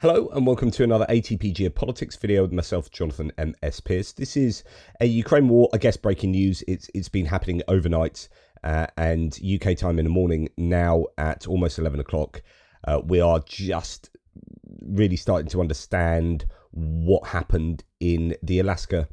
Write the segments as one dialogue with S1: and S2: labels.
S1: Hello and welcome to another ATP Geopolitics video with myself, Jonathan M.S. Pearce. This is a Ukraine war, I guess, breaking news. It's been happening overnight and UK time in the morning now at almost 11 o'clock. We are just really starting to understand what happened in the Alaska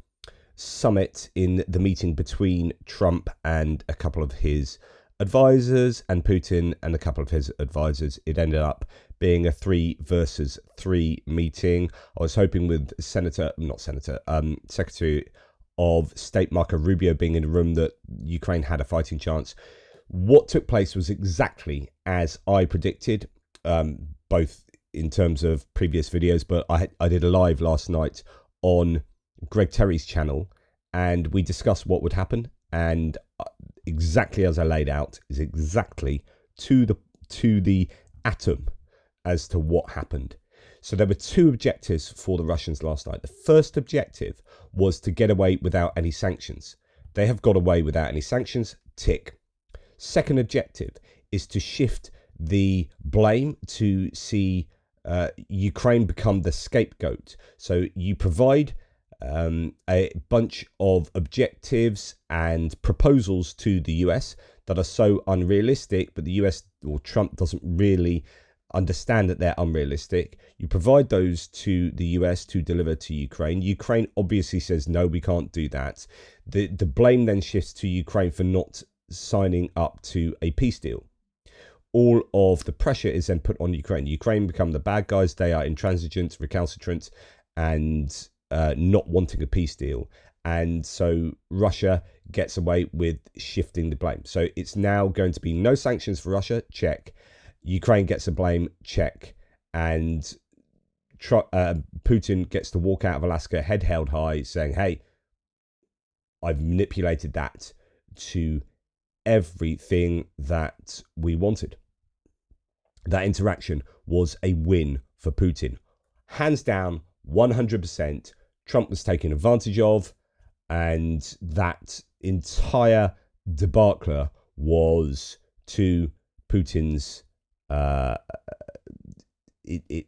S1: summit in the meeting between Trump and a couple of his advisors and Putin and a couple of his advisors. It ended up being a 3 versus 3 meeting. I was hoping with Secretary of State Marco Rubio being in the room that Ukraine had a fighting chance. What took place was exactly as I predicted, both in terms of previous videos, but I did a live last night on Greg Terry's channel and we discussed what would happen, and exactly as I laid out is exactly to the atom as to what happened. So there were two objectives for the Russians last night. The first objective was to get away without any sanctions. They have got away without any sanctions, tick. Second objective is to shift the blame to see Ukraine become the scapegoat. So you provide a bunch of objectives and proposals to the US that are so unrealistic, but the US or Trump doesn't really understand that they're unrealistic. You provide those to the US to deliver to Ukraine. Ukraine obviously says, no, we can't do that. The blame then shifts to Ukraine for not signing up to a peace deal. All of the pressure is then put on Ukraine. Ukraine become the bad guys. They are intransigent, recalcitrant, and not wanting a peace deal. And so Russia gets away with shifting the blame. So it's now going to be no sanctions for Russia, check. Ukraine gets the blame, check. And Putin gets to walk out of Alaska head held high saying, hey, I've manipulated that to everything that we wanted. That interaction was a win for Putin. Hands down, 100%. Trump was taken advantage of, and that entire debacle was to Putin's it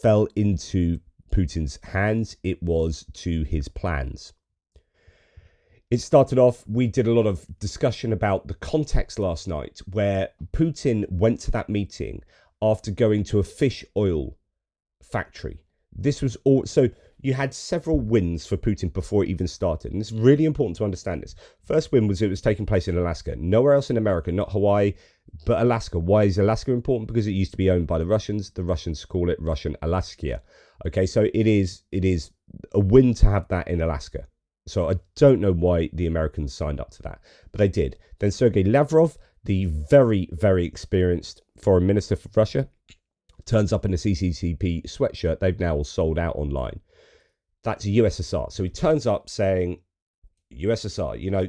S1: fell into Putin's hands. It was to his plans. It started off, we did a lot of discussion about the context last night where Putin went to that meeting after going to a fish oil factory. This was all, so you had several wins for Putin before it even started. And it's really important to understand this. First win was it was taking place in Alaska. Nowhere else in America, not Hawaii, but Alaska. Why is Alaska important? Because it used to be owned by the Russians. The Russians call it Russian Alaska. Okay, so it is a win to have that in Alaska. So I don't know why the Americans signed up to that, but they did. Then Sergei Lavrov, the very, very experienced foreign minister for Russia, turns up in a CCCP sweatshirt. They've now all sold out online. That's USSR. So he turns up saying, USSR, you know,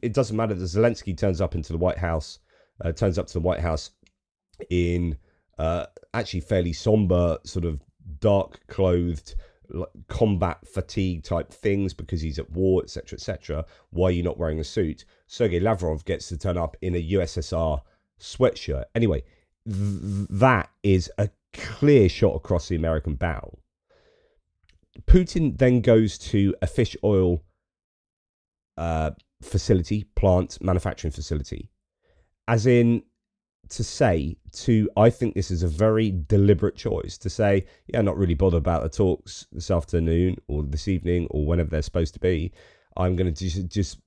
S1: it doesn't matter that Zelensky turns up into the White House, in actually fairly somber, sort of dark clothed, combat fatigue type things because he's at war, etc., etc. Why are you not wearing a suit? Sergei Lavrov gets to turn up in a USSR sweatshirt. Anyway, that is a clear shot across the American bow. Putin then goes to a fish oil manufacturing facility, as in to say I think this is a very deliberate choice to say, yeah, not really bothered about the talks this afternoon or this evening or whenever they're supposed to be. I'm going to just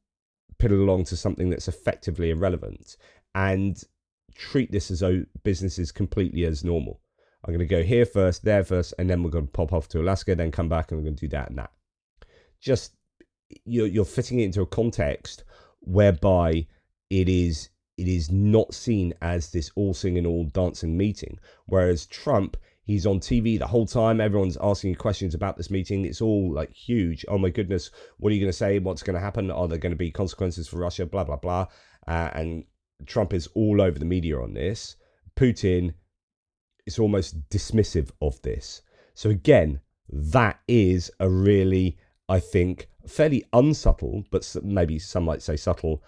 S1: put it along to something that's effectively irrelevant and treat this as though business is completely as normal. I'm going to go here first, there first, and then we're going to pop off to Alaska, then come back and we're going to do that and that. Just, you're fitting it into a context whereby it is not seen as this all singing, all dancing meeting. Whereas Trump, he's on TV the whole time. Everyone's asking questions about this meeting. It's all like huge. Oh my goodness, what are you going to say? What's going to happen? Are there going to be consequences for Russia? Blah, blah, blah. And Trump is all over the media on this. Putin is almost dismissive of this. So again, that is a really, I think, fairly unsubtle, but maybe some might say subtle,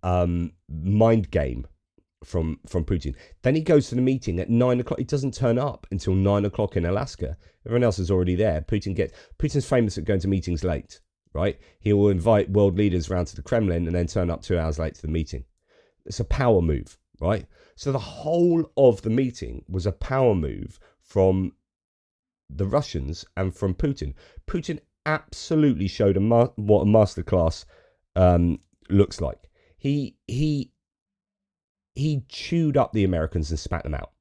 S1: mind game from Putin. Then he goes to the meeting at 9 o'clock. He doesn't turn up until 9 o'clock in Alaska. Everyone else is already there. Putin's famous at going to meetings late, right? He will invite world leaders around to the Kremlin and then turn up 2 hours late to the meeting. It's a power move, right? So the whole of the meeting was a power move from the Russians and from Putin. Putin absolutely showed what a masterclass looks like. He chewed up the Americans and spat them out,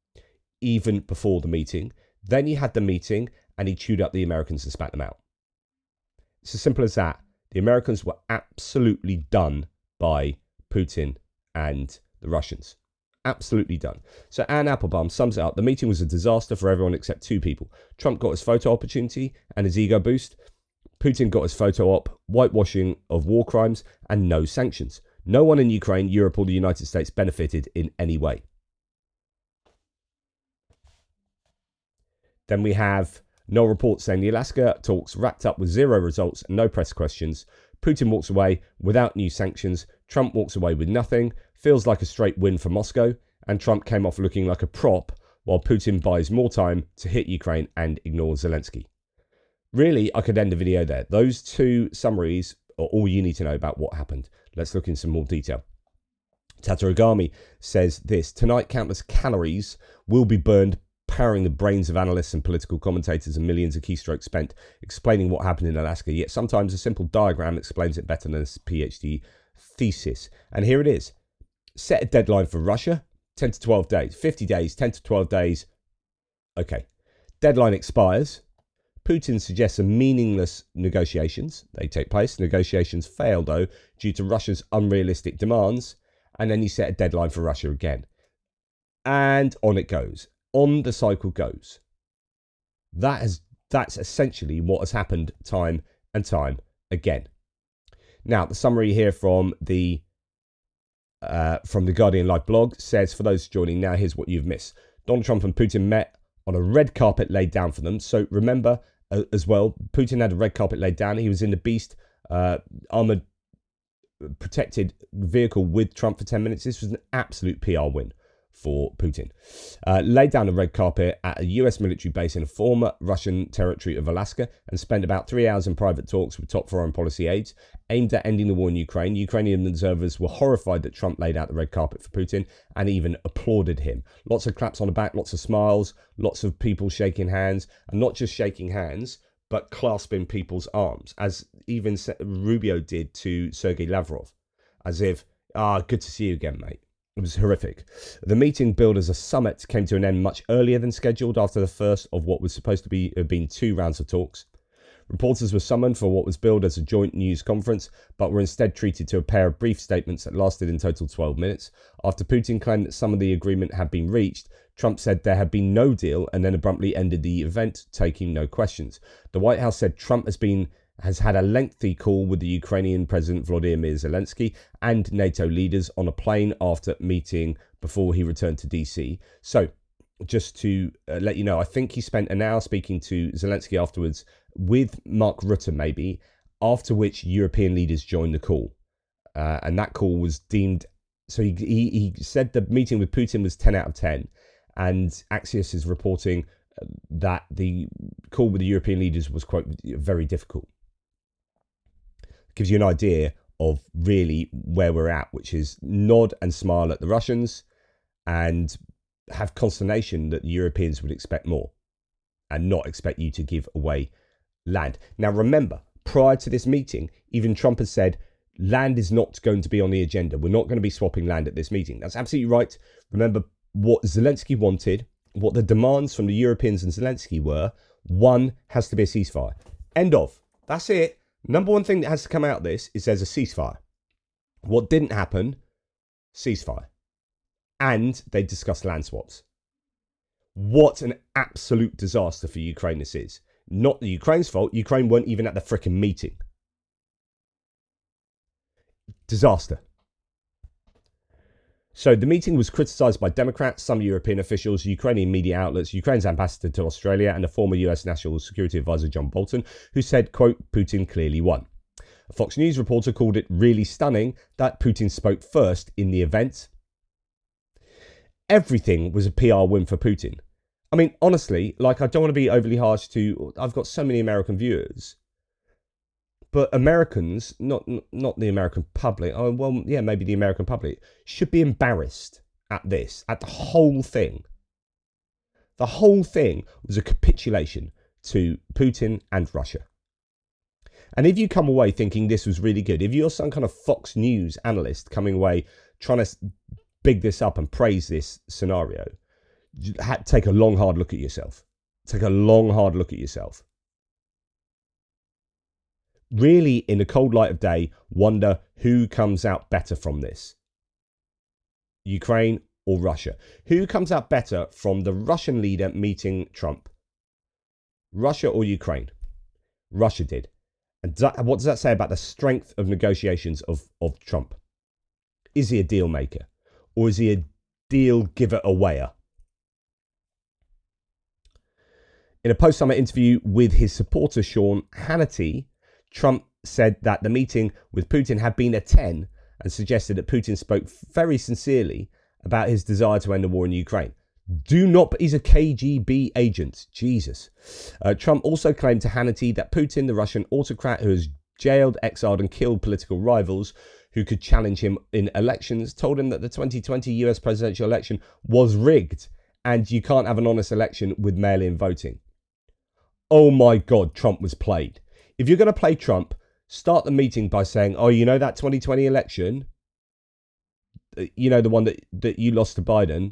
S1: even before the meeting. Then he had the meeting and he chewed up the Americans and spat them out. It's as simple as that. The Americans were absolutely done by Putin and the Russians. Absolutely done. So Anne Applebaum sums it up. The meeting was a disaster for everyone except 2 people. Trump got his photo opportunity and his ego boost. Putin got his photo op, whitewashing of war crimes, and no sanctions. No one in Ukraine, Europe, or the United States benefited in any way. Then we have no report saying the Alaska talks wrapped up with 0 results and no press questions. Putin walks away without new sanctions. Trump walks away with nothing. Feels like a straight win for Moscow. And Trump came off looking like a prop while Putin buys more time to hit Ukraine and ignore Zelensky. Really, I could end the video there. Those 2 summaries are all you need to know about what happened. Let's look in some more detail. Tatarigami says this: tonight, countless calories will be burned powering the brains of analysts and political commentators, and millions of keystrokes spent explaining what happened in Alaska. Yet sometimes a simple diagram explains it better than a PhD thesis. And here it is. Set a deadline for Russia, 10 to 12 days. 50 days, 10 to 12 days. Okay. Deadline expires. Putin suggests some meaningless negotiations. They take place. Negotiations fail, though, due to Russia's unrealistic demands. And then you set a deadline for Russia again. And on it goes. On the cycle goes. That's essentially what has happened time and time again. Now, the summary here from the Guardian Live blog says, for those joining now, here's what you've missed. Donald Trump and Putin met on a red carpet laid down for them. So remember as well, Putin had a red carpet laid down. He was in the Beast armored protected vehicle with Trump for 10 minutes. This was an absolute PR win for Putin. Laid down a red carpet at a US military base in a former Russian territory of Alaska and spent about 3 hours in private talks with top foreign policy aides aimed at ending the war in Ukraine. Ukrainian observers were horrified that Trump laid out the red carpet for Putin and even applauded him. Lots of claps on the back, lots of smiles, lots of people shaking hands, and not just shaking hands, but clasping people's arms, as even Rubio did to Sergei Lavrov, as if, good to see you again, mate. It was horrific. The meeting, billed as a summit, came to an end much earlier than scheduled after the first of what was supposed to have been 2 rounds of talks. Reporters were summoned for what was billed as a joint news conference, but were instead treated to a pair of brief statements that lasted in total 12 minutes. After Putin claimed that some of the agreement had been reached, Trump said there had been no deal and then abruptly ended the event, taking no questions. The White House said Trump has had a lengthy call with the Ukrainian President Volodymyr Zelensky and NATO leaders on a plane after meeting before he returned to DC. So, just to let you know, I think he spent an hour speaking to Zelensky afterwards with Mark Rutte, maybe, after which European leaders joined the call. And that call was deemed... So he said the meeting with Putin was 10 out of 10. And Axios is reporting that the call with the European leaders was, quote, very difficult. Gives you an idea of really where we're at, which is nod and smile at the Russians and have consternation that the Europeans would expect more and not expect you to give away land. Now, remember, prior to this meeting, even Trump has said land is not going to be on the agenda. We're not going to be swapping land at this meeting. That's absolutely right. Remember what Zelensky wanted, what the demands from the Europeans and Zelensky were. One has to be a ceasefire. End of. That's it. Number one thing that has to come out of this is there's a ceasefire. What didn't happen? Ceasefire. And they discussed land swaps. What an absolute disaster for Ukraine this is. Not the Ukraine's fault. Ukraine weren't even at the frickin' meeting. Disaster. So the meeting was criticised by Democrats, some European officials, Ukrainian media outlets, Ukraine's ambassador to Australia, and the former US National Security Advisor John Bolton, who said, quote, Putin clearly won. A Fox News reporter called it really stunning that Putin spoke first in the event. everything was a PR win for Putin. I mean, honestly, like, I don't want to be overly harsh to, I've got so many American viewers, but Americans, not the American public, oh, well, yeah, maybe the American public, should be embarrassed at this, at the whole thing. The whole thing was a capitulation to Putin and Russia. And if you come away thinking this was really good, if you're some kind of Fox News analyst coming away trying to big this up and praise this scenario, take a long, hard look at yourself. Take a long, hard look at yourself. Really, in the cold light of day, wonder who comes out better from this. Ukraine or Russia? Who comes out better from the Russian leader meeting Trump? Russia or Ukraine? Russia did. And what does that say about the strength of negotiations of Trump? Is he a deal maker? Or is he a deal giver-awayer? In a post-summit interview with his supporter, Sean Hannity, Trump said that the meeting with Putin had been a 10 and suggested that Putin spoke very sincerely about his desire to end the war in Ukraine. He's a KGB agent. Jesus. Trump also claimed to Hannity that Putin, the Russian autocrat who has jailed, exiled and killed political rivals who could challenge him in elections, told him that the 2020 US presidential election was rigged and you can't have an honest election with mail-in voting. Oh my God, Trump was played. If you're going to play Trump, start the meeting by saying, oh, you know that 2020 election? You know, the one that you lost to Biden?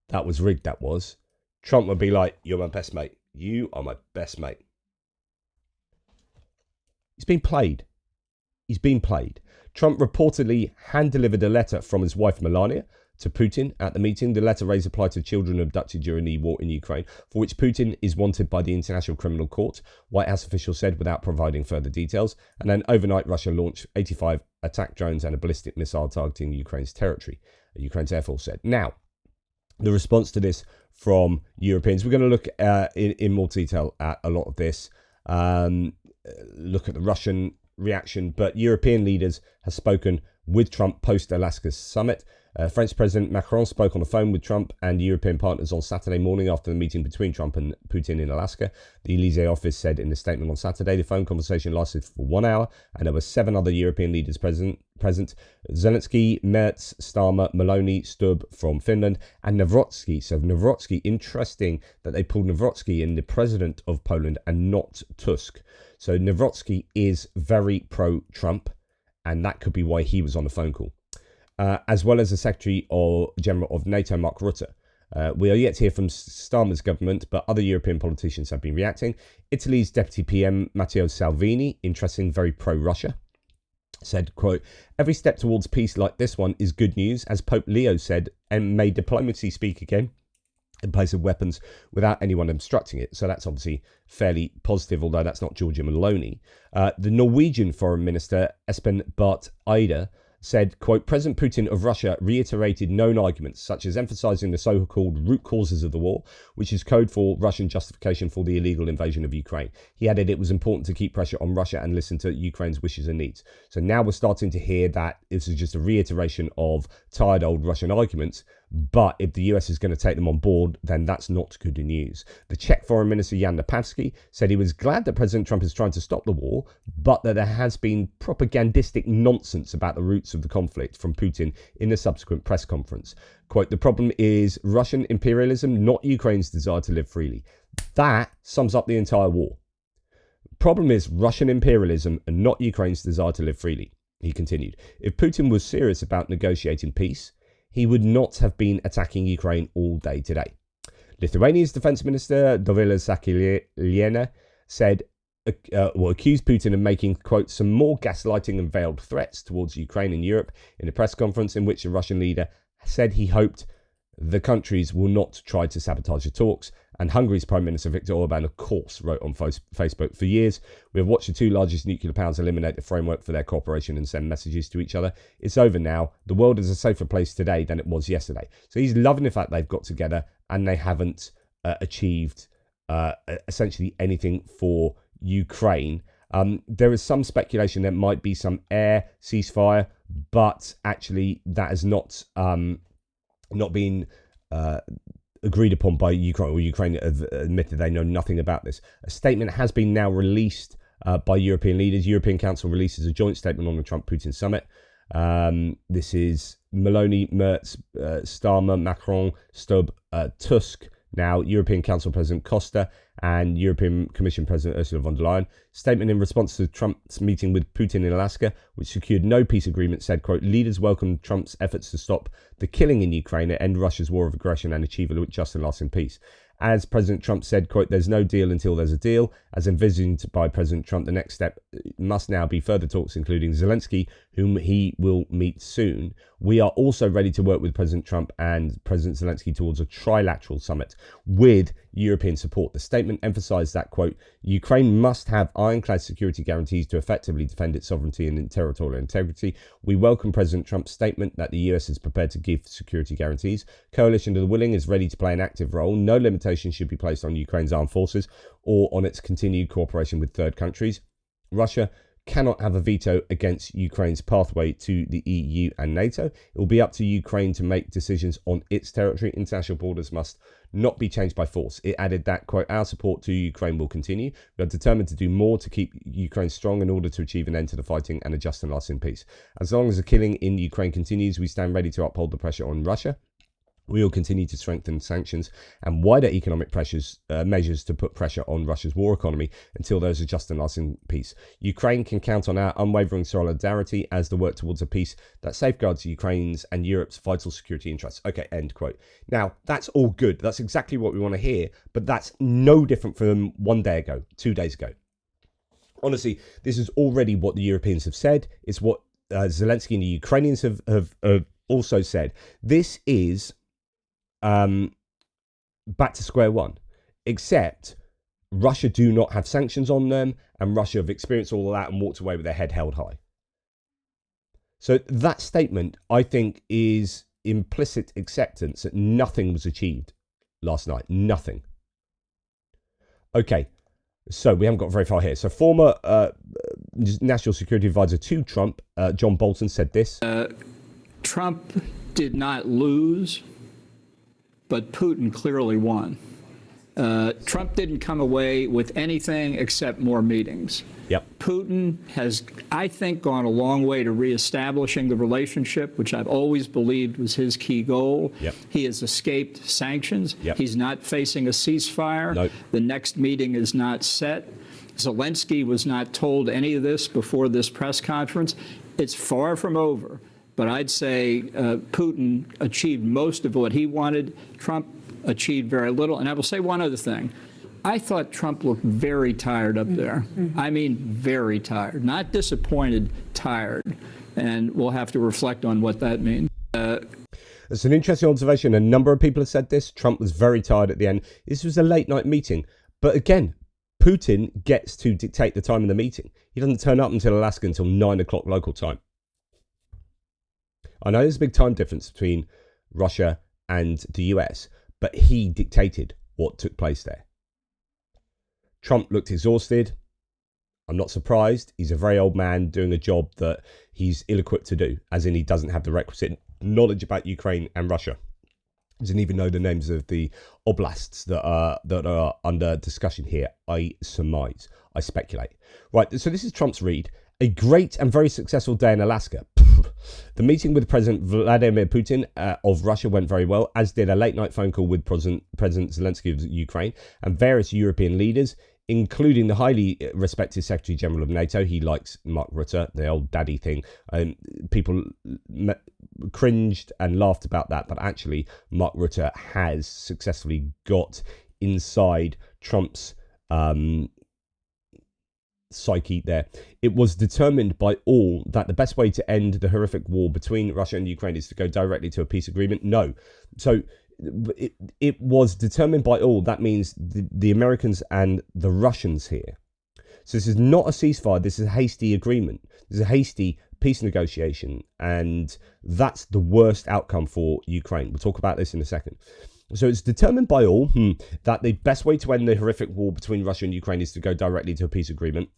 S1: That was rigged, that was. Trump would be like, you're my best mate. You are my best mate. He's been played. He's been played. Trump reportedly hand-delivered a letter from his wife Melania to Putin at the meeting. The letter raised apply to children abducted during the war in Ukraine, for which Putin is wanted by the International Criminal Court, White House officials said without providing further details. And then overnight, Russia launched 85 attack drones and a ballistic missile targeting Ukraine's territory, Ukraine's Air Force said. Now, the response to this from Europeans, we're going to look in more detail at a lot of this, look at the Russian reaction, but European leaders have spoken with Trump post-Alaska summit. French President Macron spoke on the phone with Trump and European partners on Saturday morning after the meeting between Trump and Putin in Alaska. The Elysee office said in a statement on Saturday the phone conversation lasted for 1 hour and there were 7 other European leaders present. Zelensky, Merz, Starmer, Maloney, Stubb from Finland and Nawrocki. So Nawrocki, interesting that they pulled Nawrocki in, the president of Poland, and not Tusk. So Nawrocki is very pro-Trump, and that could be why he was on the phone call. As well as the Secretary General of NATO, Mark Rutte. We are yet to hear from Starmer's government, but other European politicians have been reacting. Italy's Deputy PM, Matteo Salvini, interesting, very pro-Russia, said, quote, every step towards peace like this one is good news, as Pope Leo said, and made diplomacy speak again in place of weapons without anyone obstructing it. So that's obviously fairly positive, although that's not Giorgia Meloni. The Norwegian Foreign Minister, Espen Barth Eide, said, quote, President Putin of Russia reiterated known arguments, such as emphasizing the so-called root causes of the war, which is code for Russian justification for the illegal invasion of Ukraine. He added it was important to keep pressure on Russia and listen to Ukraine's wishes and needs. So now we're starting to hear that this is just a reiteration of tired old Russian arguments, but if the US is going to take them on board, then that's not good news. The Czech Foreign Minister Jan Lipavsky said he was glad that President Trump is trying to stop the war, but that there has been propagandistic nonsense about the roots of the conflict from Putin in the subsequent press conference. Quote, the problem is Russian imperialism, not Ukraine's desire to live freely. That sums up the entire war. Problem is Russian imperialism and not Ukraine's desire to live freely, he continued. If Putin was serious about negotiating peace, he would not have been attacking Ukraine all day today. Lithuania's defense minister, Dovilė Sakalienė, said, accused Putin of making, quote, some more gaslighting and veiled threats towards Ukraine and Europe in a press conference in which the Russian leader said he hoped the countries will not try to sabotage the talks. And Hungary's Prime Minister Viktor Orban, of course, wrote on Facebook, for years, we have watched the 2 largest nuclear powers eliminate the framework for their cooperation and send messages to each other. It's over now. The world is a safer place today than it was yesterday. So he's loving the fact they've got together and they haven't achieved essentially anything for Ukraine. There is some speculation there might be some air ceasefire, but actually that has not been agreed upon by Ukraine, or Ukraine have admitted they know nothing about this. A statement has been now released by European leaders. European Council releases a joint statement on the Trump-Putin summit. This is Meloni, Merz, Starmer, Macron, Stubb, Tusk, now European Council President Costa, and European Commission President Ursula von der Leyen. Statement in response to Trump's meeting with Putin in Alaska, which secured no peace agreement, said, quote, leaders welcomed Trump's efforts to stop the killing in Ukraine, end Russia's war of aggression, and achieve a just and lasting peace. As President Trump said, quote, there's no deal until there's a deal. As envisioned by President Trump, the next step must now be further talks, including Zelensky, whom he will meet soon. We are also ready to work with President Trump and President Zelensky towards a trilateral summit with European support. The statement emphasized that, quote, Ukraine must have ironclad security guarantees to effectively defend its sovereignty and territorial integrity. We welcome President Trump's statement that the US is prepared to give security guarantees. Coalition of the Willing is ready to play an active role. No limitations should be placed on Ukraine's armed forces or on its continued cooperation with third countries. Russia cannot have a veto against Ukraine's pathway to the EU and NATO. It will be up to Ukraine to make decisions on its territory. International borders must not be changed by force. It added that, quote, our support to Ukraine will continue. We are determined to do more to keep Ukraine strong in order to achieve an end to the fighting and a just and lasting peace. As long as the killing in Ukraine continues, we stand ready to uphold the pressure on Russia. We will continue to strengthen sanctions and wider economic measures to put pressure on Russia's war economy until there is a just and lasting peace. Ukraine can count on our unwavering solidarity as the work towards a peace that safeguards Ukraine's and Europe's vital security interests. Okay, end quote. Now, that's all good. That's exactly what we want to hear, but that's no different from 1 day ago, 2 days ago. Honestly, this is already what the Europeans have said. It's what Zelensky and the Ukrainians have also said. This is back to square one, except Russia do not have sanctions on them, and Russia have experienced all of that and walked away with their head held high. So that statement, I think, is implicit acceptance that nothing was achieved last night. Nothing. Okay, so we haven't got very far here. So former National Security Advisor to Trump, John Bolton, said this.
S2: Trump did not lose, but Putin clearly won. Trump didn't come away with anything except more meetings.
S1: Yep.
S2: Putin has, I think, gone a long way to reestablishing the relationship, which I've always believed was his key goal.
S1: Yep.
S2: He has escaped sanctions.
S1: Yep.
S2: He's not facing a ceasefire.
S1: Nope.
S2: The next meeting is not set. Zelensky was not told any of this before this press conference. It's far from over. But I'd say Putin achieved most of what he wanted. Trump achieved very little. And I will say one other thing. I thought Trump looked very tired up there. I mean, very tired. Not disappointed, tired. And we'll have to reflect on what that means.
S1: It's an interesting observation. A number of people have said this. Trump was very tired at the end. This was a late night meeting. But again, Putin gets to dictate the time of the meeting. He doesn't turn up until Alaska until 9 o'clock local time. I know there's a big time difference between Russia and the US, but he dictated what took place there. Trump looked exhausted. I'm not surprised. He's a very old man doing a job that he's ill-equipped to do, as in he doesn't have the requisite knowledge about Ukraine and Russia. He doesn't even know the names of the oblasts that are under discussion here. I surmise. I speculate. Right, so this is Trump's read. A great and very successful day in Alaska. The meeting with President Vladimir Putin of Russia went very well, as did a late-night phone call with President Zelensky of Ukraine and various European leaders, including the highly respected Secretary General of NATO. He likes Mark Rutte, the old daddy thing. People cringed and laughed about that, but actually Mark Rutte has successfully got inside Trump's psyche there. It was determined by all that the best way to end the horrific war between Russia and Ukraine is to go directly to a peace agreement. No. So it was determined by all. That means the Americans and the Russians here. So this is not a ceasefire. This is a hasty agreement. This is a hasty peace negotiation. And that's the worst outcome for Ukraine. We'll talk about this in a second. So it's determined by all that the best way to end the horrific war between Russia and Ukraine is to go directly to a peace agreement,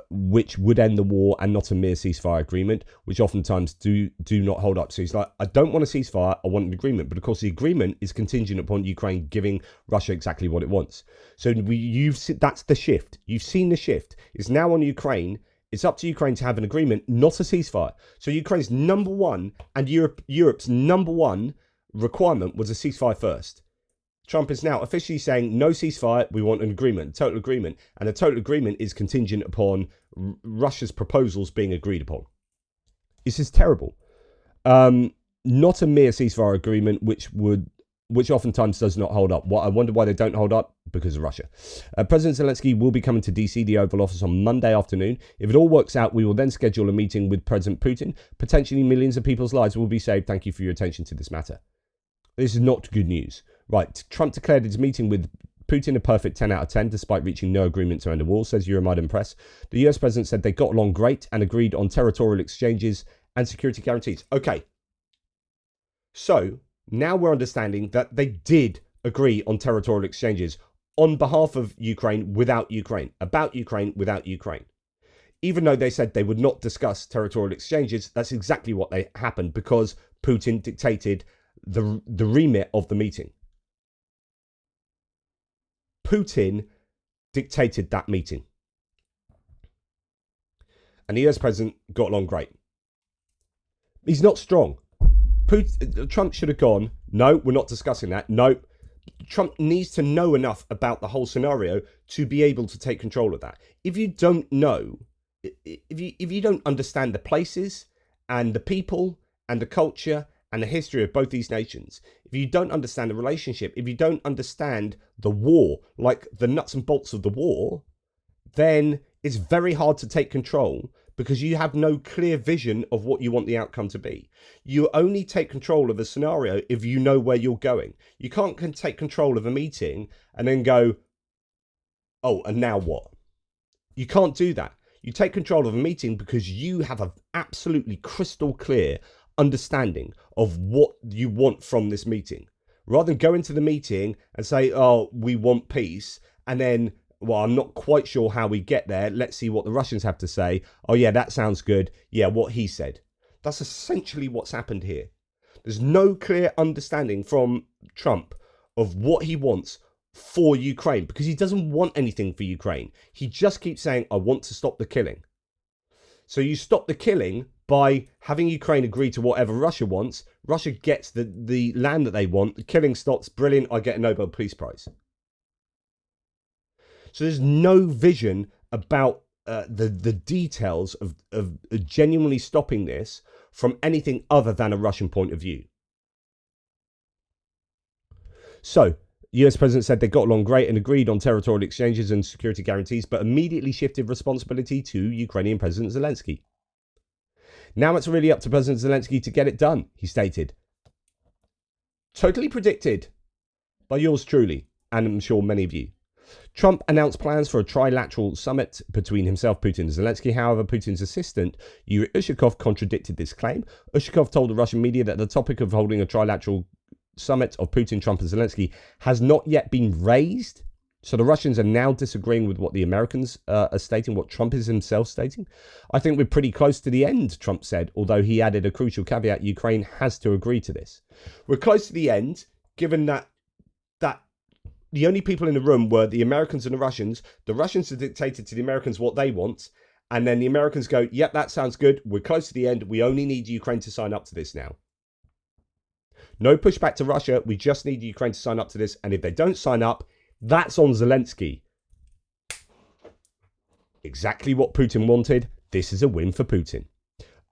S1: which would end the war and not a mere ceasefire agreement, which oftentimes do not hold up. So he's like, I don't want a ceasefire, I want an agreement. But of course, the agreement is contingent upon Ukraine giving Russia exactly what it wants. So that's the shift. You've seen the shift. It's now on Ukraine. It's up to Ukraine to have an agreement, not a ceasefire. So Ukraine's number one and Europe's number one requirement was a ceasefire first. Trump is now officially saying no ceasefire, we want an agreement, total agreement, and a total agreement is contingent upon Russia's proposals being agreed upon. This is terrible. Not a mere ceasefire agreement, which oftentimes does not hold up. I wonder why they don't hold up, because of Russia. President Zelensky will be coming to DC, the Oval Office, on Monday afternoon. If it all works out, we will then schedule a meeting with President Putin. Potentially millions of people's lives will be saved. Thank you for your attention to this matter. This is not good news. Right, Trump declared his meeting with Putin a perfect 10 out of 10, despite reaching no agreement to end the war, says Euromaidan Press. The US president said they got along great and agreed on territorial exchanges and security guarantees. Okay, so now we're understanding that they did agree on territorial exchanges on behalf of Ukraine without Ukraine, about Ukraine without Ukraine. Even though they said they would not discuss territorial exchanges, that's exactly what happened, because Putin dictated the remit of the meeting. Putin dictated that meeting. And the US president got along great. He's not strong. Trump should have gone, no, we're not discussing that. No, Trump needs to know enough about the whole scenario to be able to take control of that. If you don't know, if you don't understand the places and the people and the culture and the history of both these nations, if you don't understand the relationship, if you don't understand the war, like the nuts and bolts of the war, then it's very hard to take control, because you have no clear vision of what you want the outcome to be. You only take control of a scenario if you know where you're going. You can't take control of a meeting and then go, oh, and now what? You can't do that. You take control of a meeting because you have an absolutely crystal clear understanding of what you want from this meeting, rather than go into the meeting and say, oh, we want peace, and then, well, I'm not quite sure how we get there, let's see what the Russians have to say. Oh yeah, that sounds good. Yeah, what he said. That's essentially what's happened here. There's no clear understanding from Trump of what he wants for Ukraine, because he doesn't want anything for Ukraine. He just keeps saying, I want to stop the killing. So you stop the killing by having Ukraine agree to whatever Russia wants. Russia gets the land that they want. The killing stops. Brilliant. I get a Nobel Peace Prize. So there's no vision about the details of genuinely stopping this from anything other than a Russian point of view. So, US President said they got along great and agreed on territorial exchanges and security guarantees, but immediately shifted responsibility to Ukrainian President Zelensky. Now it's really up to President Zelensky to get it done, he stated. Totally predicted by yours truly, and I'm sure many of you. Trump announced plans for a trilateral summit between himself, Putin, and Zelensky. However, Putin's assistant, Yuri Ushakov, contradicted this claim. Ushakov told the Russian media that the topic of holding a trilateral summit of Putin, Trump, and Zelensky has not yet been raised. So the Russians are now disagreeing with what the Americans are stating, what Trump is himself stating. I think we're pretty close to the end, Trump said, although he added a crucial caveat: Ukraine has to agree to this. We're close to the end, given that the only people in the room were the Americans and the Russians. The Russians have dictated to the Americans what they want, and then the Americans go, yep, that sounds good. We're close to the end. We only need Ukraine to sign up to this now. No pushback to Russia. We just need Ukraine to sign up to this. And if they don't sign up, that's on Zelensky. Exactly what Putin wanted. This is a win for Putin.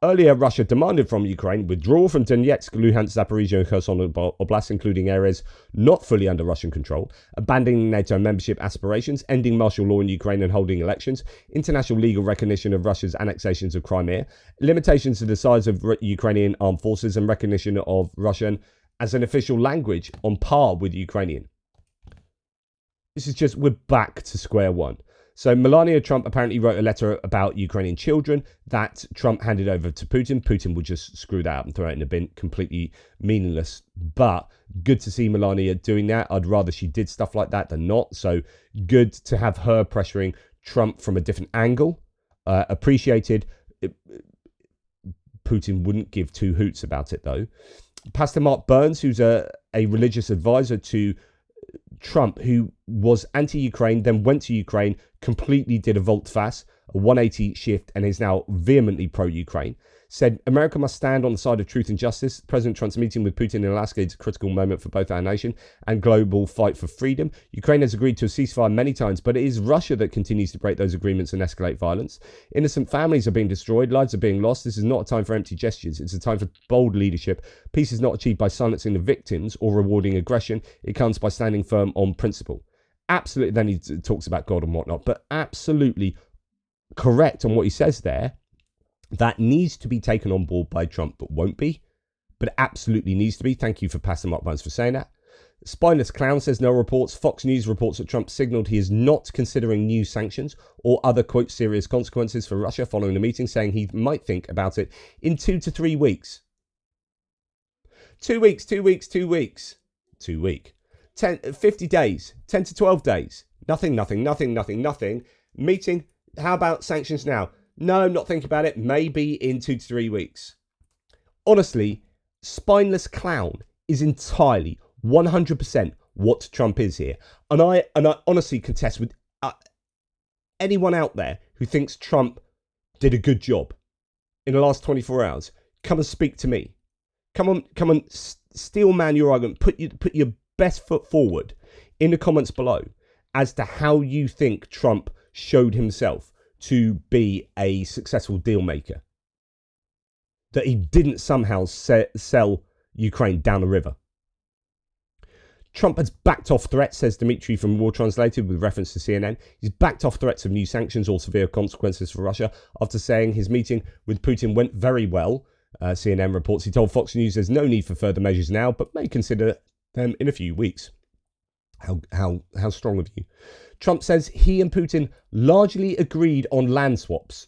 S1: Earlier, Russia demanded from Ukraine withdrawal from Donetsk, Luhansk, Zaporizhia and Kherson Oblast, including areas not fully under Russian control, abandoning NATO membership aspirations, ending martial law in Ukraine and holding elections, international legal recognition of Russia's annexations of Crimea, limitations to the size of Ukrainian armed forces, and recognition of Russian as an official language on par with Ukrainian. This is just, we're back to square one. So Melania Trump apparently wrote a letter about Ukrainian children that Trump handed over to Putin. Putin would just screw that up and throw it in a bin, completely meaningless. But good to see Melania doing that. I'd rather she did stuff like that than not. So good to have her pressuring Trump from a different angle. Appreciated. Putin wouldn't give two hoots about it, though. Pastor Mark Burns, who's a religious advisor to Trump, who was anti-Ukraine, then went to Ukraine, completely did a volte-face, a 180 shift, and is now vehemently pro-Ukraine, said America must stand on the side of truth and justice. President Trump's meeting with Putin in Alaska is a critical moment for both our nation and global fight for freedom. Ukraine has agreed to a ceasefire many times, but it is Russia that continues to break those agreements and escalate violence. Innocent families are being destroyed, lives are being lost. This is not a time for empty gestures. It's a time for bold leadership. Peace is not achieved by silencing the victims or rewarding aggression. It comes by standing firm on principle. Absolutely, then he talks about God and whatnot, but absolutely correct on what he says there. That needs to be taken on board by Trump, but won't be. But absolutely needs to be. Thank you for Pastor Mark Burns for saying that. Spineless Clown says no reports. Fox News reports that Trump signaled he is not considering new sanctions or other, quote, serious consequences for Russia following the meeting, saying he might think about it in 2 to 3 weeks. 2 weeks, 2 weeks, 2 weeks. 2 week. 50 days. 10 to 12 days. Nothing. Meeting. How about sanctions now? No, I'm not thinking about it. Maybe in 2 to 3 weeks. Honestly, Spineless Clown is entirely 100% what Trump is here. And I honestly contest with anyone out there who thinks Trump did a good job in the last 24 hours. Come and speak to me. Come on, steel man your argument. Put your best foot forward in the comments below as to how you think Trump showed himself to be a successful deal maker. That he didn't somehow sell Ukraine down the river. Trump has backed off threats, says Dmitry from War Translated with reference to CNN. He's backed off threats of new sanctions or severe consequences for Russia after saying his meeting with Putin went very well. CNN reports he told Fox News there's no need for further measures now, but may consider them in a few weeks. How strong of you. Trump says he and Putin largely agreed on land swaps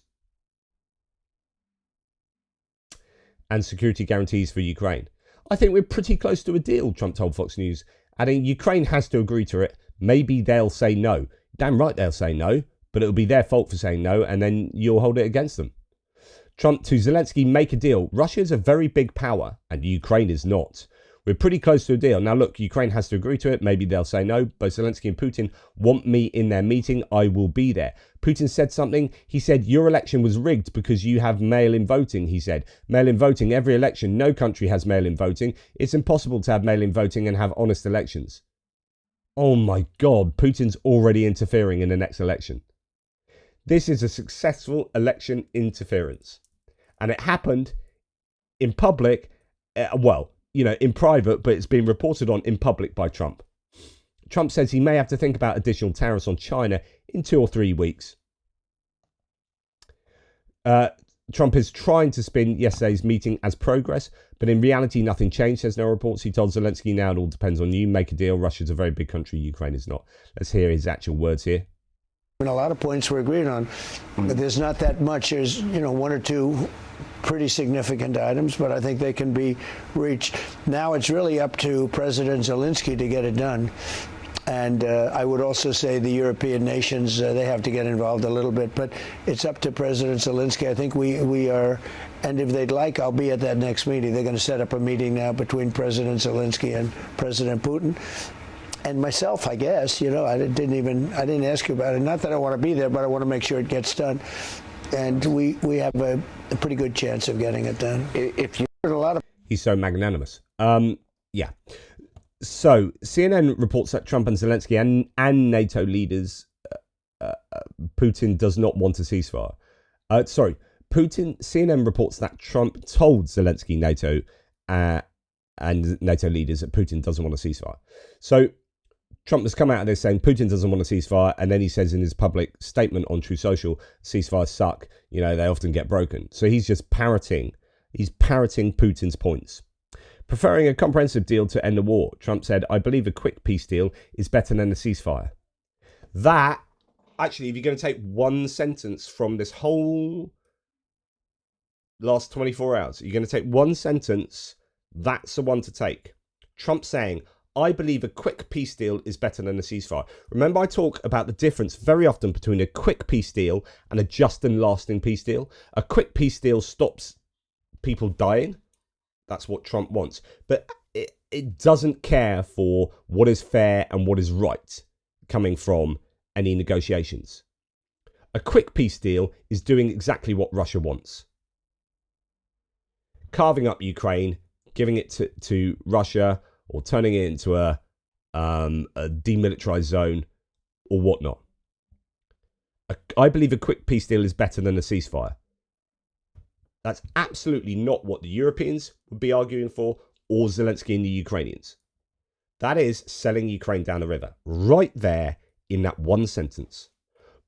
S1: and security guarantees for Ukraine. I think we're pretty close to a deal, Trump told Fox News, adding Ukraine has to agree to it. Maybe they'll say no. Damn right they'll say no, but it'll be their fault for saying no, and then you'll hold it against them. Trump to Zelensky, make a deal. Russia is a very big power, and Ukraine is not. We're pretty close to a deal. Now, look, Ukraine has to agree to it. Maybe they'll say no. Both Zelensky and Putin want me in their meeting. I will be there. Putin said something. He said, your election was rigged because you have mail-in voting, he said. Mail-in voting, every election. No country has mail-in voting. It's impossible to have mail-in voting and have honest elections. Oh, my God. Putin's already interfering in the next election. This is a successful election interference. And it happened in public, in private, but it's been reported on in public by Trump. Trump says he may have to think about additional tariffs on China in 2 or 3 weeks. Trump is trying to spin yesterday's meeting as progress, but in reality, nothing changed, says no reports. He told Zelensky, now it all depends on you. Make a deal. Russia's a very big country. Ukraine is not. Let's hear his actual words here.
S3: And a lot of points we're agreed on, but there's not that much. There's, 1 or 2 pretty significant items, but I think they can be reached. Now it's really up to President Zelensky to get it done. And I would also say the European nations, they have to get involved a little bit, but it's up to President Zelensky. I think we are, and if they'd like, I'll be at that next meeting. They're going to set up a meeting now between President Zelensky and President Putin. And myself, I guess, I didn't ask you about it. Not that I want to be there, but I want to make sure it gets done. And we have a pretty good chance of getting it done. If you heard a lot of...
S1: He's so magnanimous. Yeah. So CNN reports that Trump and Zelensky and NATO leaders, Putin does not want a ceasefire. CNN reports that Trump told Zelensky, NATO, and NATO leaders that Putin doesn't want a ceasefire. So Trump has come out of this saying Putin doesn't want a ceasefire, and then he says in his public statement on True Social, ceasefires suck, they often get broken. So he's just parroting Putin's points. Preferring a comprehensive deal to end the war, Trump said, I believe a quick peace deal is better than a ceasefire. That, actually, if you're going to take one sentence from this whole last 24 hours, you're going to take one sentence, that's the one to take. Trump saying, I believe a quick peace deal is better than a ceasefire. Remember, I talk about the difference very often between a quick peace deal and a just and lasting peace deal. A quick peace deal stops people dying. That's what Trump wants. But it doesn't care for what is fair and what is right coming from any negotiations. A quick peace deal is doing exactly what Russia wants. Carving up Ukraine, giving it to Russia, or turning it into a demilitarized zone, or whatnot. I believe a quick peace deal is better than a ceasefire. That's absolutely not what the Europeans would be arguing for, or Zelensky and the Ukrainians. That is selling Ukraine down the river, right there in that one sentence.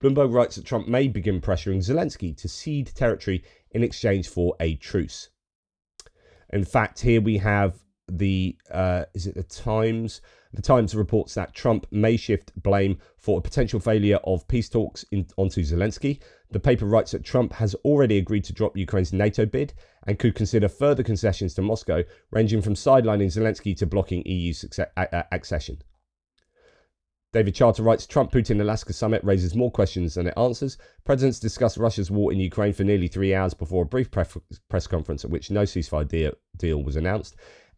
S1: Bloomberg writes that Trump may begin pressuring Zelensky to cede territory in exchange for a truce. In fact, here we have the Times? The Times reports that Trump may shift blame for a potential failure of peace talks onto Zelensky. The paper writes that Trump has already agreed to drop Ukraine's NATO bid and could consider further concessions to Moscow, ranging from sidelining Zelensky to blocking EU accession. David Charter writes, Trump-Putin-Alaska summit raises more questions than it answers. Presidents discuss Russia's war in Ukraine for nearly 3 hours before a brief press conference at which no ceasefire deal was announced.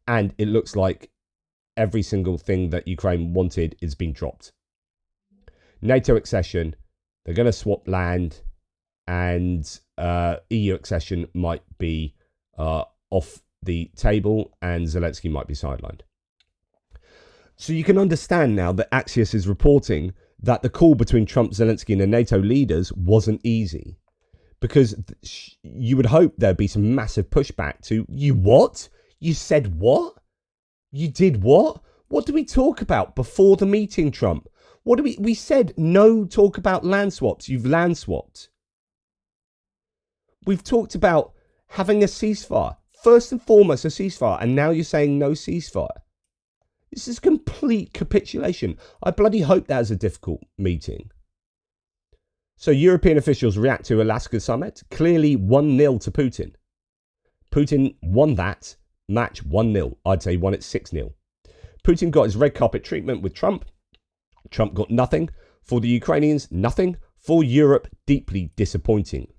S1: And it looks like every single thing that Ukraine wanted is being dropped. NATO accession, they're going to swap land, and EU accession might be off the table, and Zelensky might be sidelined. So you can understand now that Axios is reporting that the call between Trump, Zelensky, and the NATO leaders wasn't easy, because you would hope there'd be some massive pushback to, you what? You said what? You did what? What did we talk about before the meeting, Trump? What do we said no talk about land swaps. You've land swapped. We've talked about having a ceasefire. First and foremost, a ceasefire. And now you're saying no ceasefire. This is complete capitulation. I bloody hope that was a difficult meeting. So European officials react to Alaska summit. Clearly 1-0 to Putin. Putin won that match 1-0. I'd say he won it 6-0. Putin got his red carpet treatment with Trump. Trump got nothing. For the Ukrainians, nothing. For Europe, deeply disappointing,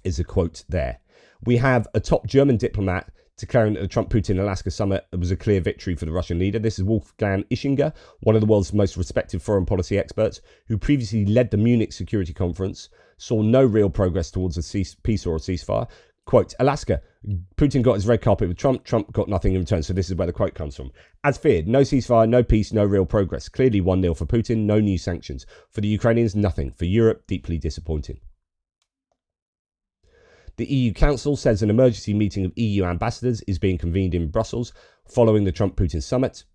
S1: is a quote there. We have a top German diplomat declaring that the Trump-Putin Alaska summit was a clear victory for the Russian leader. This is Wolfgang Ischinger, one of the world's most respected foreign policy experts, who previously led the Munich Security Conference, saw no real progress towards a peace or a ceasefire. Quote, Alaska, Putin got his red carpet with Trump. Trump got nothing in return. So this is where the quote comes from. As feared, no ceasefire, no peace, no real progress. Clearly 1-0 for Putin, no new sanctions. For the Ukrainians, nothing. For Europe, deeply disappointing. The EU Council says an emergency meeting of EU ambassadors is being convened in Brussels following the Trump-Putin summit.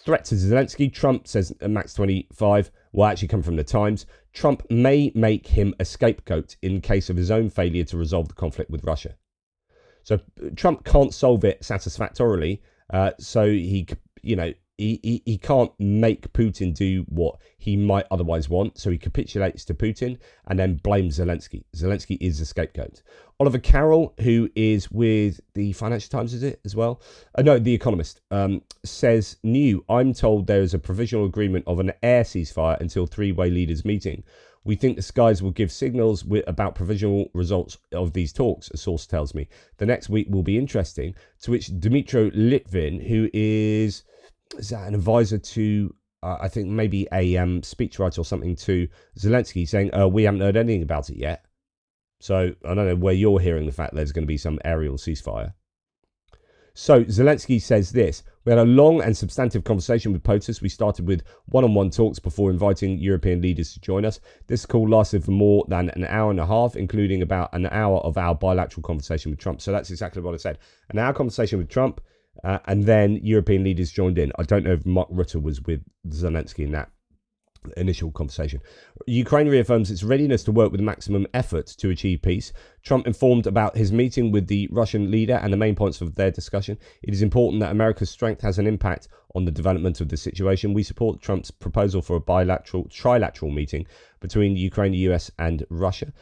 S1: Threat to Zelensky, Trump says Max 25 will actually come from the Times. Trump may make him a scapegoat in case of his own failure to resolve the conflict with Russia. So Trump can't solve it satisfactorily. So he can't make Putin do what he might otherwise want. So he capitulates to Putin and then blames Zelensky. Zelensky is the scapegoat. Oliver Carroll, who is with the Financial Times, is it as well? No, The Economist, says, I'm told there is a provisional agreement of an air ceasefire until three-way leaders meeting. We think the skies will give signals about provisional results of these talks, a source tells me. The next week will be interesting, to which Dmytro Litvin, who is that an advisor to, I think maybe a speechwriter or something to Zelensky, saying, we haven't heard anything about it yet. So I don't know where you're hearing the fact there's going to be some aerial ceasefire. So Zelensky says this: we had a long and substantive conversation with POTUS. We started with one-on-one talks before inviting European leaders to join us. This call lasted for more than an hour and a half, including about an hour of our bilateral conversation with Trump. So that's exactly what I said. An hour conversation with Trump, and then European leaders joined in. I don't know if Mark Rutte was with Zelensky in that. initial conversation. Ukraine reaffirms its readiness to work with maximum effort to achieve peace. Trump informed about his meeting with the Russian leader and the main points of their discussion. It is important that America's strength has an impact on the development of the situation. We support Trump's proposal for a trilateral meeting between Ukraine, the US and Russia.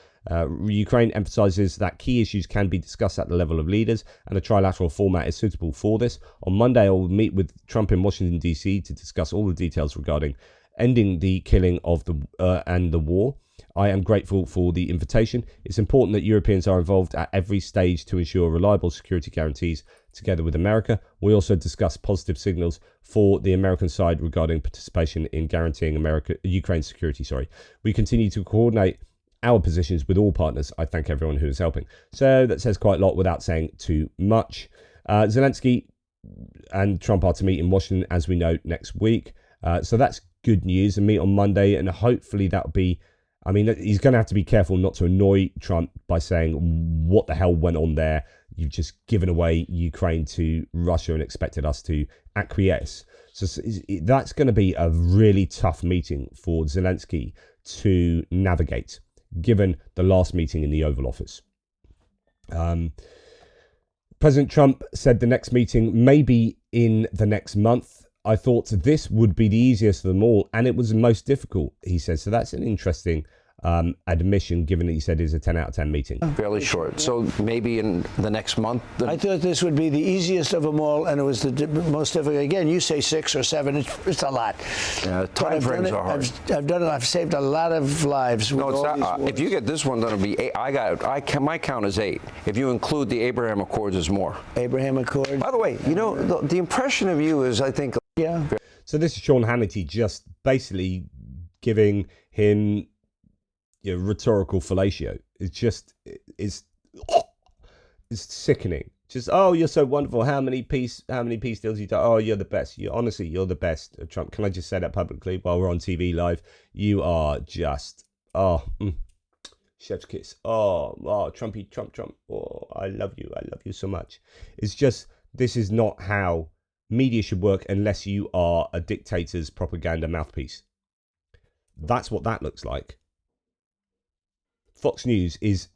S1: Ukraine emphasizes that key issues can be discussed at the level of leaders, and a trilateral format is suitable for this. On Monday, I will meet with Trump in Washington, D.C. to discuss all the details regarding ending the killing of the war. I am grateful for the invitation. It's important that Europeans are involved at every stage to ensure reliable security guarantees together with America. We also discuss positive signals for the American side regarding participation in guaranteeing Ukraine's security. We continue to coordinate our positions with all partners. I thank everyone who is helping. So that says quite a lot without saying too much. Zelensky and Trump are to meet in Washington, as we know, next week. So that's good news, and meet on Monday, and hopefully that'll be, I mean, he's going to have to be careful not to annoy Trump by saying, what the hell went on there? You've just given away Ukraine to Russia and expected us to acquiesce. So that's going to be a really tough meeting for Zelensky to navigate, given the last meeting in the Oval Office. President Trump said the next meeting may be in the next month. I thought this would be the easiest of them all, and it was the most difficult, he said. So that's an interesting admission, given that he said it's a 10 out of 10 meeting.
S4: Fairly short. So maybe in the next month?
S3: I thought this would be the easiest of them all, and it was the most difficult. Again, you say 6 or 7. It's a lot.
S4: Yeah, time frames are hard.
S3: I've done it. I've saved a lot of lives.
S4: No, it's not. If you get this one, then it'll be 8. My count is 8. If you include the Abraham Accords, is more.
S3: Abraham Accords.
S4: By the way, you know, the impression of you is, I think.
S3: Yeah.
S1: So this is Sean Hannity just basically giving him rhetorical fellatio. It's sickening. Just, oh, you're so wonderful. How many peace deals you done? Oh, you're the best. Honestly, you're the best, Trump. Can I just say that publicly while we're on TV live? You are just, chef's kiss. Oh, Trumpy, Trump. Oh, I love you so much. It's just, this is not how media should work unless you are a dictator's propaganda mouthpiece. That's what that looks like. Fox News is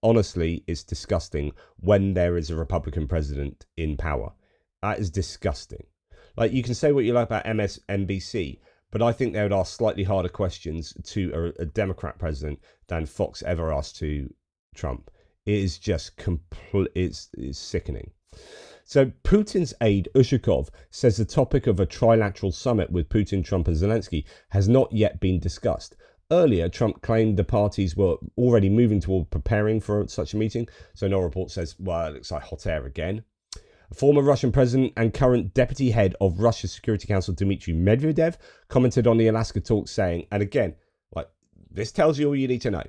S1: honestly, it's disgusting when there is a Republican president in power. That is disgusting. Like, you can say what you like about MSNBC, but I think they would ask slightly harder questions to a Democrat president than Fox ever asked to Trump. It is just it's sickening. So Putin's aide Ushakov says the topic of a trilateral summit with Putin, Trump and Zelensky has not yet been discussed. Earlier, Trump claimed the parties were already moving toward preparing for such a meeting. So no report says, well, it looks like hot air again. Former Russian president and current deputy head of Russia's Security Council, Dmitry Medvedev, commented on the Alaska talks saying, and again, like, this tells you all you need to know.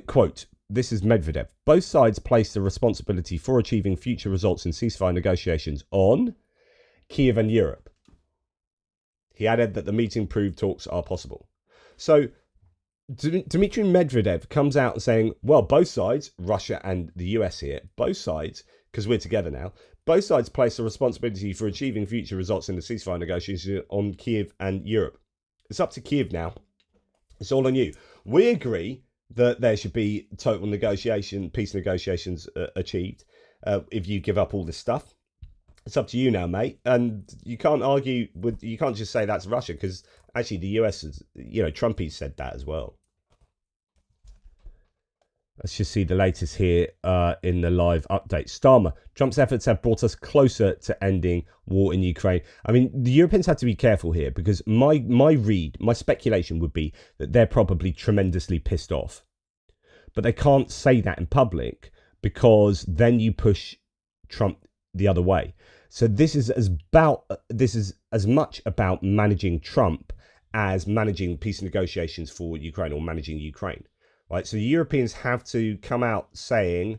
S1: Quote, this is Medvedev. Both sides place the responsibility for achieving future results in ceasefire negotiations on Kiev and Europe. He added that the meeting proved talks are possible. So Dmitry Medvedev comes out saying, well, both sides, Russia and the US here, both sides, because we're together now, both sides place the responsibility for achieving future results in the ceasefire negotiations on Kiev and Europe. It's up to Kiev now. It's all on you. We agree that there should be total peace negotiations achieved if you give up all this stuff. It's up to you now, mate. And you can't you can't just say that's Russia, because actually the US is, Trumpy said that as well. Let's just see the latest here in the live update. Starmer, Trump's efforts have brought us closer to ending war in Ukraine. I mean, the Europeans have to be careful here, because my speculation would be that they're probably tremendously pissed off. But they can't say that in public, because then you push Trump the other way. So this is as much about managing Trump as managing peace negotiations for Ukraine, or managing Ukraine. Right, so the Europeans have to come out saying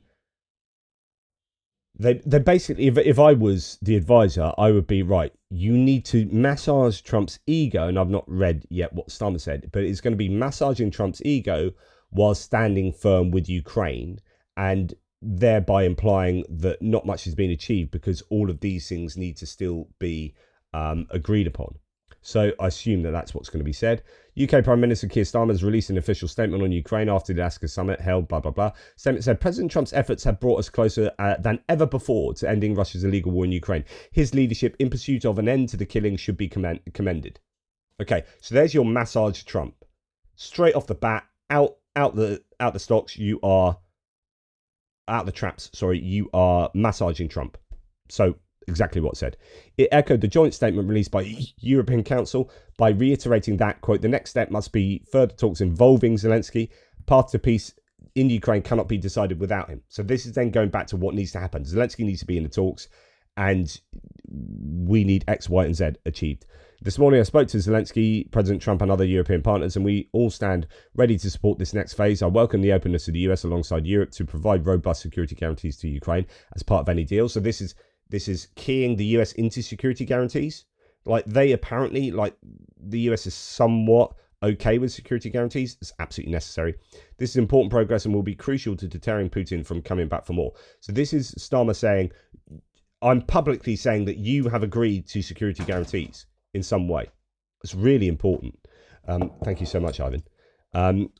S1: they basically, if I was the advisor, I would be, right, you need to massage Trump's ego, and I've not read yet what Starmer said, but it's going to be massaging Trump's ego while standing firm with Ukraine, and thereby implying that not much has been achieved, because all of these things need to still be agreed upon. So I assume that that's what's going to be said. UK Prime Minister Keir Starmer has released an official statement on Ukraine after the Alaska summit held, blah, blah, blah. Statement said, President Trump's efforts have brought us closer than ever before to ending Russia's illegal war in Ukraine. His leadership in pursuit of an end to the killing should be commended. Okay, so there's your massage Trump. Straight off the bat, out the stocks, you are out the traps, sorry, you are massaging Trump. So exactly what said. It echoed the joint statement released by European Council by reiterating that, quote, the next step must be further talks involving Zelensky. Path to peace in Ukraine cannot be decided without him. So this is then going back to what needs to happen. Zelensky needs to be in the talks, and we need X, Y, and Z achieved. This morning I spoke to Zelensky, President Trump, and other European partners, and we all stand ready to support this next phase. I welcome the openness of the US alongside Europe to provide robust security guarantees to Ukraine as part of any deal. So this is keying the US into security guarantees. Like, they apparently, like, the US is somewhat okay with security guarantees. It's absolutely necessary. This is important progress and will be crucial to deterring Putin from coming back for more. So this is Starmer saying, I'm publicly saying that you have agreed to security guarantees in some way. It's really important. Thank you so much, Ivan.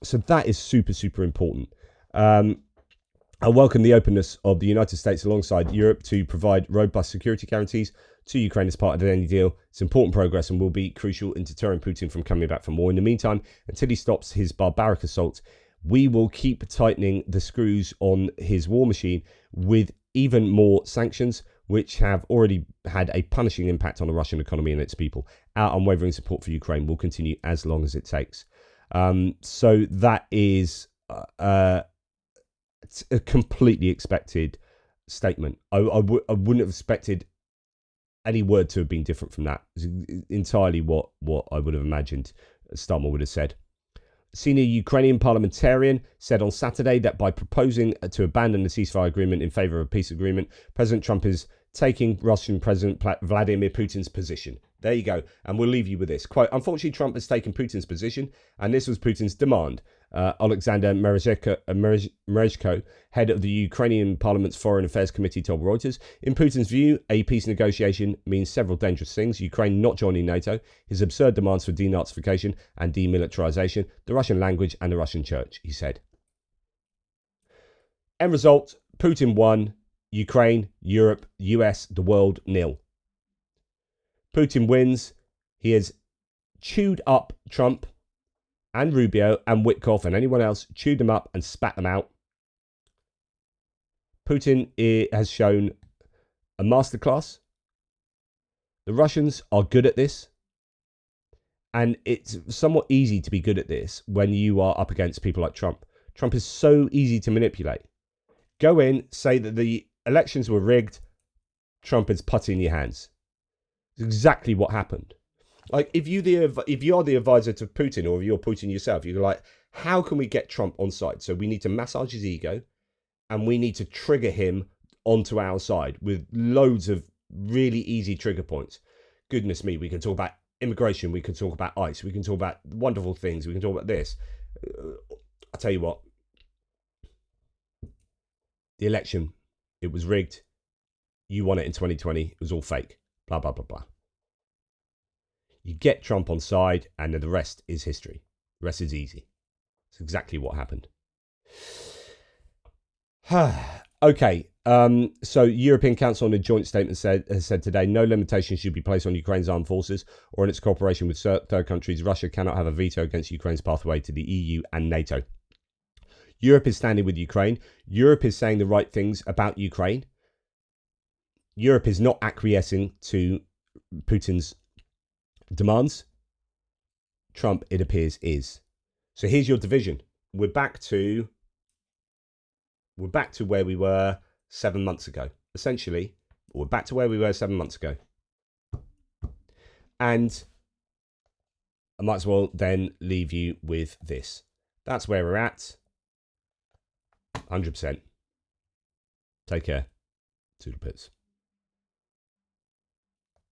S1: So that is super, super important. I welcome the openness of the United States alongside Europe to provide robust security guarantees to Ukraine as part of any deal. It's important progress and will be crucial in deterring Putin from coming back for more. In the meantime, until he stops his barbaric assault, we will keep tightening the screws on his war machine with even more sanctions, which have already had a punishing impact on the Russian economy and its people. Our unwavering support for Ukraine will continue as long as it takes. So that is it's a completely expected statement. I wouldn't have expected any word to have been different from that. It's entirely what I would have imagined Starmer would have said. Senior Ukrainian parliamentarian said on Saturday that by proposing to abandon the ceasefire agreement in favour of a peace agreement, President Trump is taking Russian President Vladimir Putin's position. There you go. And we'll leave you with this. Quote, unfortunately, Trump has taken Putin's position, and this was Putin's demand. Alexander Merezhko, head of the Ukrainian Parliament's Foreign Affairs Committee, told Reuters, in Putin's view, a peace negotiation means several dangerous things. Ukraine not joining NATO, his absurd demands for denazification and demilitarization, the Russian language and the Russian church, he said. End result, Putin won, Ukraine, Europe, US, the world, nil. Putin wins. He has chewed up Trump and Rubio and Witkoff and anyone else, chewed them up and spat them out. Putin has shown a masterclass. The Russians are good at this. And it's somewhat easy to be good at this when you are up against people like Trump. Trump is so easy to manipulate. Go in, say that the elections were rigged. Trump is putty in your hands. It's exactly what happened. Like, if you're the advisor to Putin, or if you're Putin yourself, you're like, how can we get Trump on side? So we need to massage his ego, and we need to trigger him onto our side with loads of really easy trigger points. Goodness me, we can talk about immigration, we can talk about ICE, we can talk about wonderful things, we can talk about this. I'll tell you what. The election, it was rigged. You won it in 2020. It was all fake. Blah, blah, blah, blah. You get Trump on side, and the rest is history. The rest is easy. It's exactly what happened. Okay. So European Council in a joint statement has said today, no limitations should be placed on Ukraine's armed forces or in its cooperation with third countries. Russia cannot have a veto against Ukraine's pathway to the EU and NATO. Europe is standing with Ukraine. Europe is saying the right things about Ukraine. Europe is not acquiescing to Putin's demands. Trump, it appears, is. So here's your division. We're back to where we were 7 months ago. Essentially, we're back to where we were 7 months ago. And I might as well then leave you with this. That's where we're at. 100%. Take care. Toodle pits.